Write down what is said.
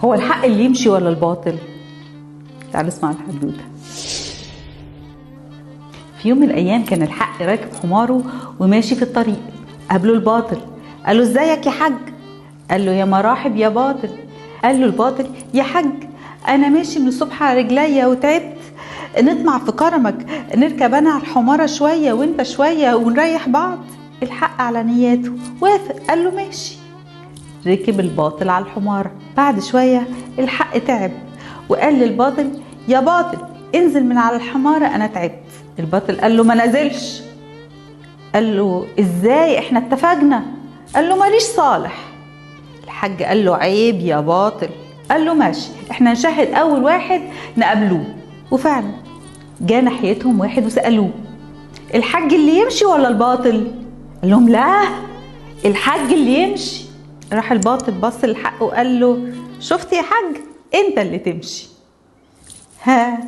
هو الحق اللي يمشي ولا الباطل؟ تعالوا اسمعوا الحدوته. في يوم من الايام كان الحق راكب حماره وماشي في الطريق، قابله الباطل. قال له ازيك يا حاج؟ قال له يا مراحب يا باطل. قال له الباطل يا حاج انا ماشي من الصبح على رجليا وتعبت، نطمع في كرمك نركب انا على الحماره شويه وانت شويه ونريح بعض. الحق على نياته وافق، قال له ماشي. ركب الباطل على الحماره. بعد شويه الحق تعب وقال للباطل يا باطل انزل من على الحماره انا تعبت. الباطل قال له ما نزلش. قال له ازاي احنا اتفقنا؟ قال له ماليش صالح. الحاج قال له عيب يا باطل. قال له ماشي احنا نشاهد اول واحد نقابلوه. وفعلا جاء ناحيتهم واحد وسألوه الحاج اللي يمشي ولا الباطل؟ قال لهم لا الحاج اللي يمشي. راح الباطل بص للحق وقال له شفت يا حاج انت اللي تمشي. ها